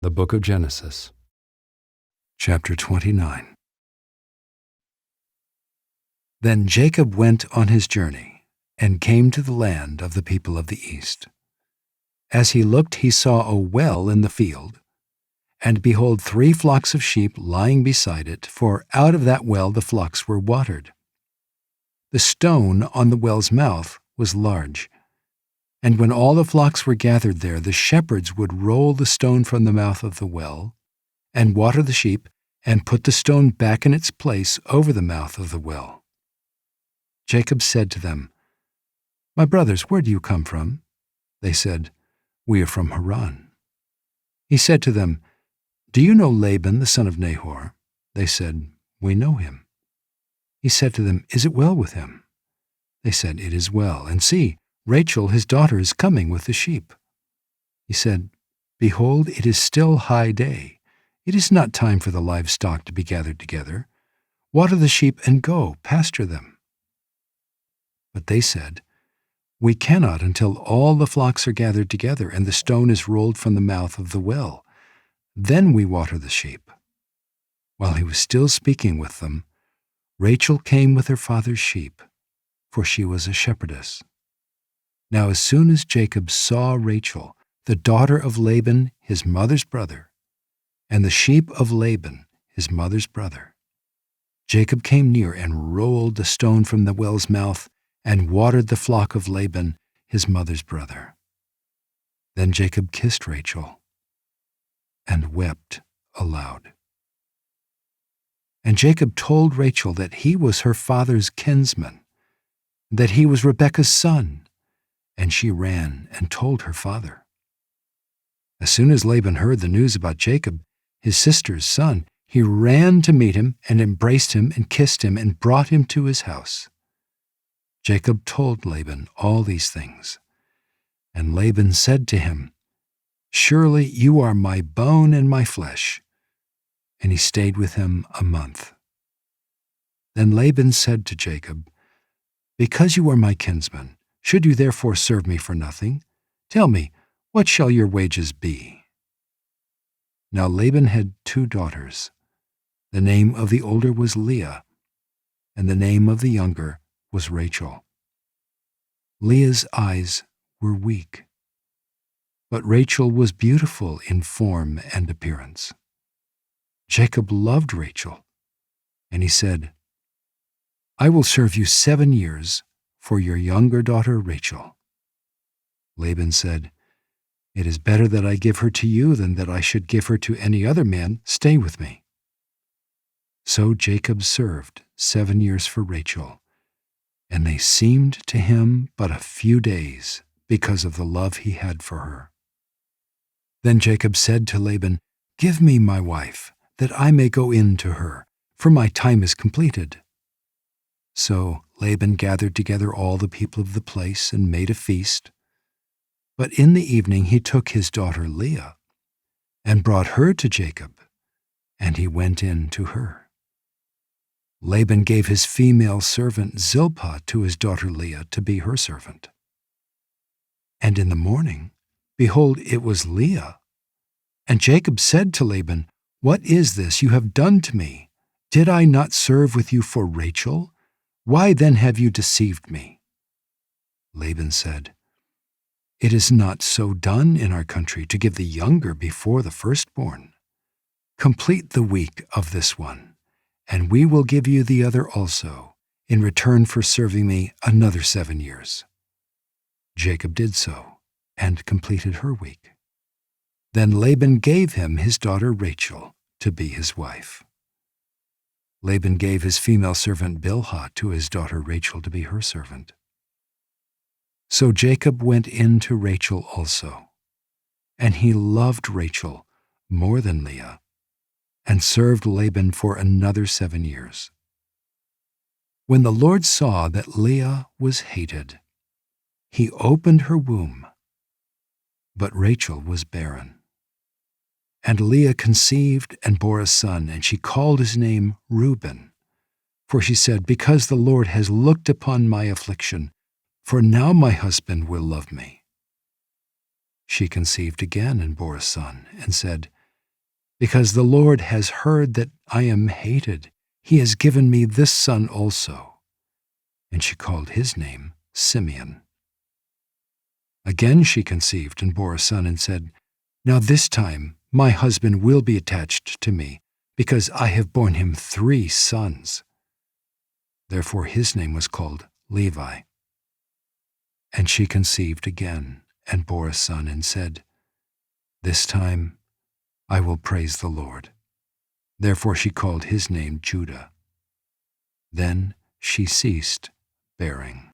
The Book of Genesis, chapter 29. Then Jacob went on his journey and came to the land of the people of the east. As he looked, he saw a well in the field, and behold, 3 flocks of sheep lying beside it, for out of that well the flocks were watered. The stone on the well's mouth was large, and when all the flocks were gathered there, the shepherds would roll the stone from the mouth of the well, and water the sheep, and put the stone back in its place over the mouth of the well. Jacob said to them, "My brothers, where do you come from?" They said, "We are from Haran." He said to them, "Do you know Laban the son of Nahor?" They said, "We know him." He said to them, "Is it well with him?" They said, "It is well, and see, Rachel his daughter is coming with the sheep." He said, "Behold, it is still high day. It is not time for the livestock to be gathered together. Water the sheep and go, pasture them." But they said, "We cannot until all the flocks are gathered together and the stone is rolled from the mouth of the well. Then we water the sheep." While he was still speaking with them, Rachel came with her father's sheep, for she was a shepherdess. Now as soon as Jacob saw Rachel, the daughter of Laban his mother's brother, and the sheep of Laban his mother's brother, Jacob came near and rolled the stone from the well's mouth and watered the flock of Laban his mother's brother. Then Jacob kissed Rachel and wept aloud. And Jacob told Rachel that he was her father's kinsman, that he was Rebekah's son, and she ran and told her father. As soon as Laban heard the news about Jacob, his sister's son, he ran to meet him and embraced him and kissed him and brought him to his house. Jacob told Laban all these things, and Laban said to him, "Surely you are my bone and my flesh." And he stayed with him a month. Then Laban said to Jacob, "Because you are my kinsman, should you therefore serve me for nothing? Tell me, what shall your wages be?" Now Laban had 2 daughters. The name of the older was Leah, and the name of the younger was Rachel. Leah's eyes were weak, but Rachel was beautiful in form and appearance. Jacob loved Rachel, and he said, "I will serve you 7 years for your younger daughter Rachel." Laban said, "It is better that I give her to you than that I should give her to any other man. Stay with me." So Jacob served 7 years for Rachel, and they seemed to him but a few days because of the love he had for her. Then Jacob said to Laban, "Give me my wife, that I may go in to her, for my time is completed." So Laban gathered together all the people of the place and made a feast. But in the evening he took his daughter Leah and brought her to Jacob, and he went in to her. Laban gave his female servant Zilpah to his daughter Leah to be her servant. And in the morning, behold, it was Leah. And Jacob said to Laban, "What is this you have done to me? Did I not serve with you for Rachel? Why then have you deceived me?" Laban said, "It is not so done in our country to give the younger before the firstborn. Complete the week of this one, and we will give you the other also, in return for serving me another 7 years." Jacob did so, and completed her week. Then Laban gave him his daughter Rachel to be his wife. Laban gave his female servant Bilhah to his daughter Rachel to be her servant. So Jacob went in to Rachel also, and he loved Rachel more than Leah, and served Laban for another 7 years. When the Lord saw that Leah was hated, he opened her womb, but Rachel was barren. And Leah conceived and bore a son, and she called his name Reuben. For she said, "Because the Lord has looked upon my affliction, for now my husband will love me." She conceived again and bore a son, and said, Because the Lord has heard that I am hated, he has given me this son also. And she called his name Simeon. Again she conceived and bore a son and said, Now this time my husband will be attached to me, because I have borne him 3 sons. Therefore his name was called Levi. And she conceived again and bore a son and said, This time I will praise the Lord. Therefore she called his name Judah. Then she ceased bearing.